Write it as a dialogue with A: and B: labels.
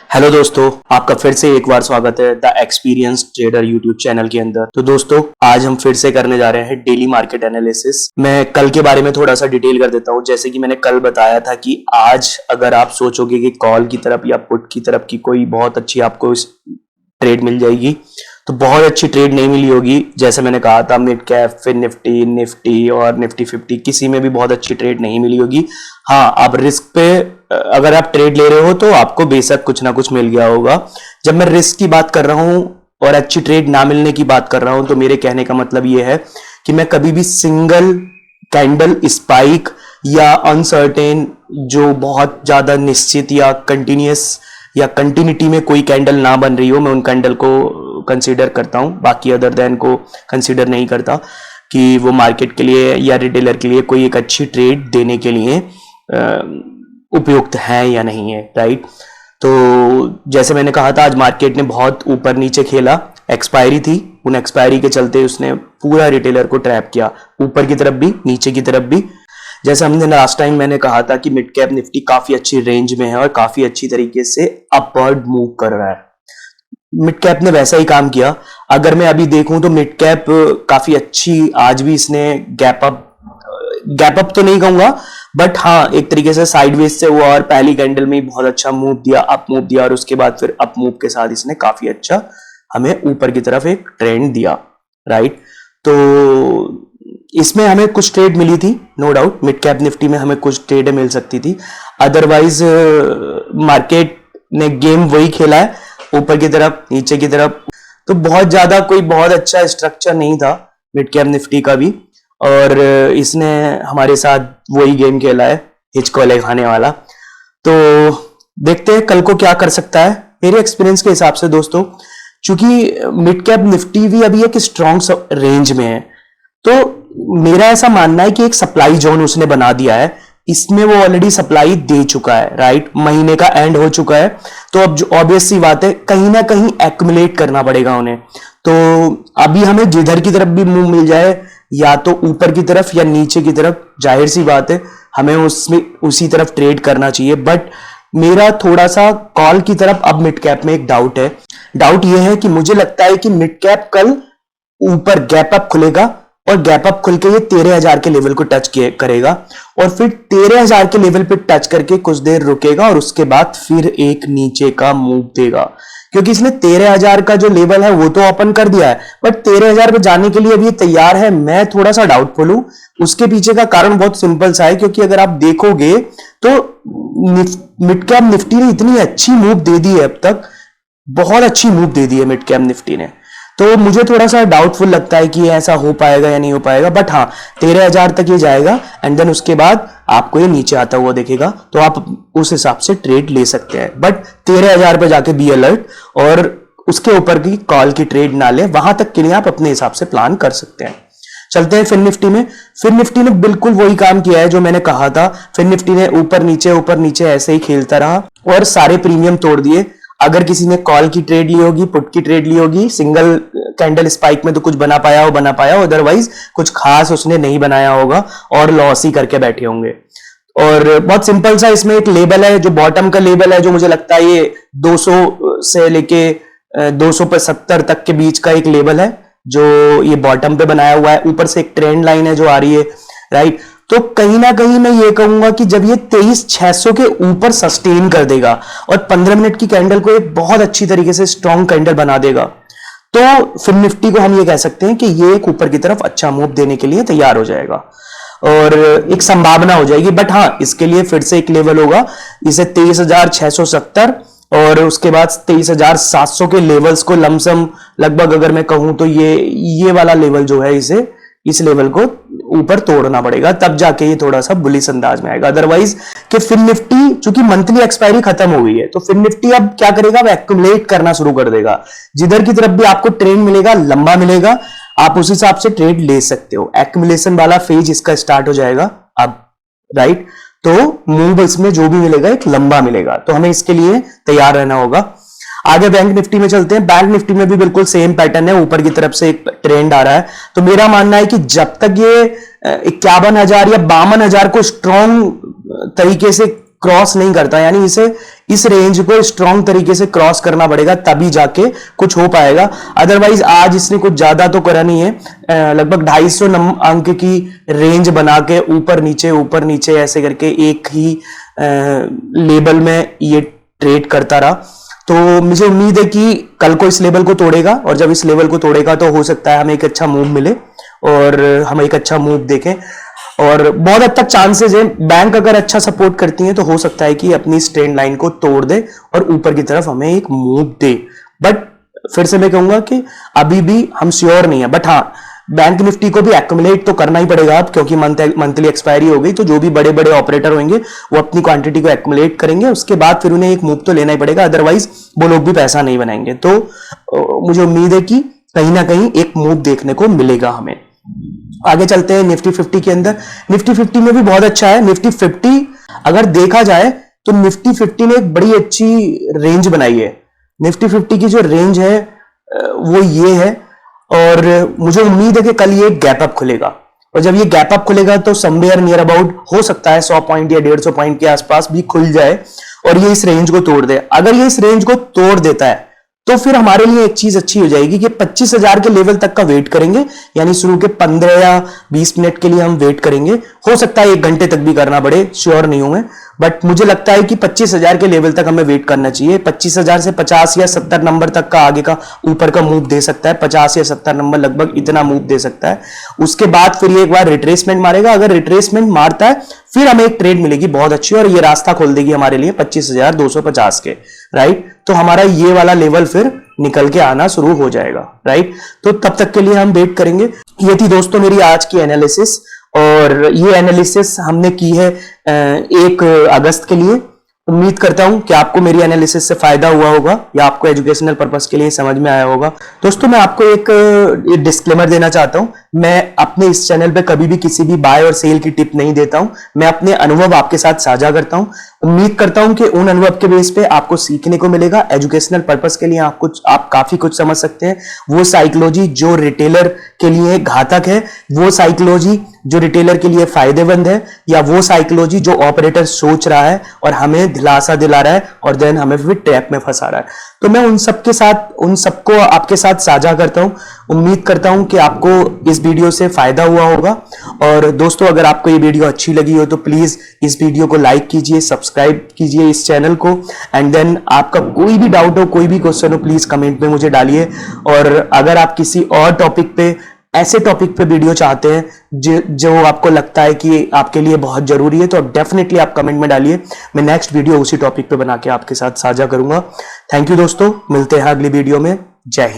A: Hello दोस्तों, आपका फिर से एक बार स्वागत है the experience trader YouTube channel के अंदर। तो दोस्तों, आज हम फिर से करने जा रहे हैं डेली मार्केट एनालिसिस। मैं कल के बारे में थोड़ा सा डिटेल कर देता हूं। जैसे कि मैंने कल बताया था कि आज अगर आप सोचोगे कि कॉल की तरफ या पुट की तरफ की कोई बहुत अच्छी आपको ट्रेड मिल जाएगी, तो बहुत अच्छी ट्रेड नहीं मिली होगी। जैसे मैंने कहा था, मिड कैप, फिर निफ्टी और निफ्टी 50 किसी में भी बहुत अच्छी ट्रेड नहीं मिली होगी। हाँ, आप रिस्क पे अगर आप ट्रेड ले रहे हो तो आपको बेशक कुछ ना कुछ मिल गया होगा। जब मैं रिस्क की बात कर रहा हूं और अच्छी ट्रेड ना मिलने की बात कर रहा हूं, तो मेरे कहने का मतलब यह है कि मैं कभी भी सिंगल कैंडल स्पाइक या अनसर्टेन, जो बहुत ज्यादा निश्चित या कंटिन्यूस या कंटिन्यूटी में कोई कैंडल ना बन रही हो, मैं उन कैंडल को कंसीडर करता हूं। बाकी अदर देन को कंसीडर नहीं करता कि वो मार्केट के लिए या रिटेलर के लिए कोई एक अच्छी ट्रेड देने के लिए उपयुक्त है या नहीं है, राइट। तो जैसे मैंने कहा था, आज मार्केट ने बहुत ऊपर नीचे खेला। एक्सपायरी थी, उन एक्सपायरी के चलते उसने पूरा रिटेलर को ट्रैप किया, ऊपर की तरफ भी नीचे की तरफ भी। जैसे हमने लास्ट टाइम मैंने कहा था कि मिड कैप निफ्टी काफी अच्छी रेंज में है और काफी अच्छी तरीके से अपवर्ड मूव कर रहा है। मिड कैप ने वैसा ही काम किया। अगर मैं अभी देखूं तो मिड कैप काफी अच्छी, आज भी इसने गैप अप तो नहीं कहूंगा, बट हाँ, एक तरीके से साइडवेज से हुआ और पहली कैंडल में ही बहुत अच्छा मूव दिया, अप मूव दिया, और उसके बाद फिर अप मूव के साथ इसने काफी अच्छा हमें ऊपर की तरफ एक ट्रेंड दिया, राइट। तो इसमें हमें कुछ ट्रेड मिली थी, no doubt. Mid cap Nifty में हमें कुछ ट्रेड मिल सकती थी, अदरवाइज मार्केट ने गेम वही खेला है, ऊपर की तरफ नीचे की तरफ। तो बहुत ज्यादा कोई बहुत अच्छा स्ट्रक्चर नहीं था मिड कैप निफ्टी का भी, और इसने हमारे साथ वही गेम खेला है, हिचकोले खाने वाला। तो देखते हैं कल को क्या कर सकता है। मेरे एक्सपीरियंस के हिसाब से दोस्तों, चूंकि मिड कैप निफ्टी भी अभी एक स्ट्रॉन्ग रेंज में है, तो मेरा ऐसा मानना है कि एक सप्लाई जोन उसने बना दिया है। इसमें वो ऑलरेडी सप्लाई दे चुका है, राइट। महीने का एंड हो चुका है, तो अब जो ऑब्वियस सी बात है, कहीं ना कहीं एक्युमुलेट करना पड़ेगा उन्हें। तो अभी हमें जिधर की तरफ भी मूव मिल जाए, या तो ऊपर की तरफ या नीचे की तरफ, जाहिर सी बात है हमें उसमें उसी तरफ ट्रेड करना चाहिए। बट मेरा थोड़ा सा कॉल की तरफ अब मिड कैप में एक डाउट है। डाउट यह है कि मुझे लगता है कि मिड कैप कल ऊपर गैप अप खुलेगा, और गैप अप खुल के ये 13,000 के लेवल को टच करेगा, और फिर 13,000 के लेवल पे टच करके कुछ देर रुकेगा, और उसके बाद फिर एक नीचे का मूव देगा। क्योंकि इसने 13,000 का जो लेवल है वो तो ओपन कर दिया है, बट 13,000 पे जाने के लिए अभी तैयार है। मैं थोड़ा सा डाउटफुल हूं। उसके पीछे का कारण बहुत सिंपल सा है, क्योंकि अगर आप देखोगे तो मिड कैप निफ्टी ने इतनी अच्छी मूव दे दी है अब तक, बहुत अच्छी मूव दे दी है मिड कैप निफ्टी ने। तो मुझे थोड़ा सा डाउटफुल लगता है कि ऐसा हो पाएगा या नहीं हो पाएगा। बट हाँ, 13,000 तक ये जाएगा, एंड देन उसके बाद आपको ये नीचे आता हुआ दिखेगा, तो आप उस हिसाब से ट्रेड ले सकते हैं। बट 13,000 पे जाके बी अलर्ट, और उसके ऊपर की कॉल की ट्रेड ना ले। वहां तक के लिए आप अपने हिसाब से प्लान कर सकते हैं। चलते हैं फिर निफ्टी में। फिर निफ्टी ने बिल्कुल वही काम किया है जो मैंने कहा था। फिर निफ्टी ने ऊपर नीचे ऐसे ही खेलता रहा और सारे प्रीमियम तोड़ दिए। अगर किसी ने कॉल की ट्रेड ली होगी, पुट की ट्रेड ली होगी, सिंगल कैंडल स्पाइक में तो कुछ बना पाया, अदरवाइज कुछ खास उसने नहीं बनाया होगा और लॉस ही करके बैठे होंगे। और बहुत सिंपल सा इसमें एक लेवल है, जो बॉटम का लेवल है, जो मुझे लगता है ये 200 से लेके 270 तक के बीच का एक लेवल है, जो ये बॉटम पे बनाया हुआ है। ऊपर से एक ट्रेंड लाइन है जो आ रही है, राइट। तो कहीं ना कहीं मैं ये कहूंगा कि जब ये 23,600 के ऊपर सस्टेन कर देगा और 15 मिनट की कैंडल को एक बहुत अच्छी तरीके से स्ट्रॉन्ग कैंडल बना देगा, तो फिर निफ्टी को हम ये कह सकते हैं कि ये एक ऊपर की तरफ अच्छा मूव देने के लिए तैयार हो जाएगा और एक संभावना हो जाएगी। बट हाँ, इसके लिए फिर से एक लेवल होगा, इसे 23,670 और उसके बाद 23,700 के लेवल्स को लमसम लगभग अगर मैं कहूं तो ये वाला लेवल जो है, इस लेवल को ऊपर तोड़ना पड़ेगा, तब जाके ये थोड़ा सा बुलिश अंदाज में आएगा। अदरवाइज कि फिर निफ्टी, चूंकि मंथली एक्सपायरी खत्म हो गई है, तो फिर निफ्टी अब क्या करेगा, अब एक्युमुलेट करना शुरू कर देगा। जिधर की तरफ भी आपको ट्रेंड मिलेगा, लंबा मिलेगा, आप उस हिसाब से ट्रेड ले सकते हो। एक्युमुलेशन वाला फेज इसका स्टार्ट हो जाएगा अब, राइट। तो मूव इसमें जो भी मिलेगा एक लंबा मिलेगा, तो हमें इसके लिए तैयार रहना होगा। आगे बैंक निफ्टी में चलते हैं। बैंक निफ्टी में भी बिल्कुल सेम पैटर्न है, ऊपर की तरफ से एक ट्रेंड आ रहा है। तो मेरा मानना है कि जब तक ये 51,000 या 52,000 को स्ट्रॉन्ग तरीके से क्रॉस नहीं करता, यानी इसे इस रेंज को स्ट्रॉन्ग तरीके से क्रॉस करना पड़ेगा तभी जाके कुछ हो पाएगा। अदरवाइज आज इसने कुछ ज्यादा तो करा नहीं है, लगभग 250 अंक की रेंज बना के ऊपर नीचे ऐसे करके एक ही लेवल में ये ट्रेड करता रहा। तो मुझे उम्मीद है कि कल को इस लेवल को तोड़ेगा, और जब इस लेवल को तोड़ेगा तो हो सकता है हमें एक अच्छा मूव मिले और हम एक अच्छा मूव देखें। और बहुत हद तक चांसेस है, बैंक अगर अच्छा सपोर्ट करती है तो हो सकता है कि अपनी इस ट्रेंड लाइन को तोड़ दे और ऊपर की तरफ हमें एक मूव दे। बट फिर से मैं कहूंगा कि अभी भी हम श्योर नहीं है। बट हाँ, बैंक निफ्टी को भी एक्यूमुलेट तो करना ही पड़ेगा अब, क्योंकि मंथली एक्सपायरी हो गई। तो जो भी बड़े बड़े ऑपरेटर होंगे वो अपनी क्वांटिटी को एक्यूमुलेट करेंगे, उसके बाद फिर उन्हें एक मूव तो लेना ही पड़ेगा, अदरवाइज वो लोग भी पैसा नहीं बनाएंगे। तो मुझे उम्मीद है कि कहीं ना कहीं एक मूव देखने को मिलेगा हमें। आगे चलते हैं निफ्टी 50 के अंदर। निफ्टी 50 में भी बहुत अच्छा है। निफ्टी 50 अगर देखा जाए तो निफ्टी 50 ने एक बड़ी अच्छी रेंज बनाई है। निफ्टी 50 की जो रेंज है वो ये है, और मुझे उम्मीद है कि कल ये गैप अप खुलेगा, और जब ये गैप अप खुलेगा तो समवेयर नियर अबाउट हो सकता है 100 पॉइंट या 150 पॉइंट के आसपास भी खुल जाए और ये इस रेंज को तोड़ दे। अगर ये इस रेंज को तोड़ देता है तो फिर हमारे लिए एक चीज अच्छी हो जाएगी कि 25,000 के लेवल तक का वेट करेंगे, यानी शुरू के 15 या 20 मिनट के लिए हम वेट करेंगे। हो सकता है 1 घंटे तक भी करना पड़े, श्योर नहीं हूं मैं, बट मुझे लगता है कि 25,000 के लेवल तक हमें वेट करना चाहिए। 25,000 से 50 या 70 नंबर तक का आगे का ऊपर का मूव दे सकता है, 50 या 70 नंबर लगभग इतना मूव दे सकता है। उसके बाद फिर ये एक बार रिट्रेसमेंट मारेगा। अगर रिट्रेसमेंट मारता है फिर हमें एक ट्रेड मिलेगी बहुत अच्छी, और ये रास्ता खोल देगी हमारे लिए 25,250 के, राइट। तो हमारा ये वाला लेवल फिर निकल के आना शुरू हो जाएगा, राइट। तो तब तक के लिए हम वेट करेंगे। ये थी दोस्तों मेरी आज की एनालिसिस, और ये एनालिसिस हमने की है 1 अगस्त के लिए। उम्मीद करता हूं कि आपको मेरी एनालिसिस से फायदा हुआ होगा या आपको एजुकेशनल पर्पस के लिए समझ में आया होगा। दोस्तों मैं आपको एक डिस्क्लेमर देना चाहता हूं, मैं अपने इस चैनल पे कभी भी किसी भी बाय और सेल की टिप नहीं देता हूं। मैं अपने अनुभव आपके साथ साझा करता हूं। उम्मीद करता हूं कि उन अनुभव के बेस पे आपको सीखने को मिलेगा। एजुकेशनल पर्पस के लिए आप काफी कुछ समझ सकते हैं। वो साइकोलॉजी जो रिटेलर के लिए घातक है, वो साइकोलॉजी जो रिटेलर के लिए फायदेमंद है, या वो साइकोलॉजी जो ऑपरेटर सोच रहा है और हमें दिलासा दिला रहा है और देन हमें फिर ट्रैप में फंसा रहा है। तो मैं उन सबको आपके साथ साझा करता हूं। उम्मीद करता हूं कि आपको इस वीडियो से फायदा हुआ होगा। और दोस्तों अगर आपको ये वीडियो अच्छी लगी हो तो प्लीज इस वीडियो को लाइक कीजिए, सब्सक्राइब कीजिए इस चैनल को, एंड देन आपका कोई भी डाउट हो, कोई भी क्वेश्चन हो, प्लीज कमेंट में मुझे डालिए। और अगर आप किसी और टॉपिक पे, ऐसे टॉपिक पे वीडियो चाहते हैं जो आपको लगता है कि आपके लिए बहुत जरूरी है, तो डेफिनेटली आप कमेंट में डालिए। मैं नेक्स्ट वीडियो उसी टॉपिक पे बना के आपके साथ साझा करूंगा। थैंक यू दोस्तों, मिलते हैं अगली वीडियो में। जय हिंद।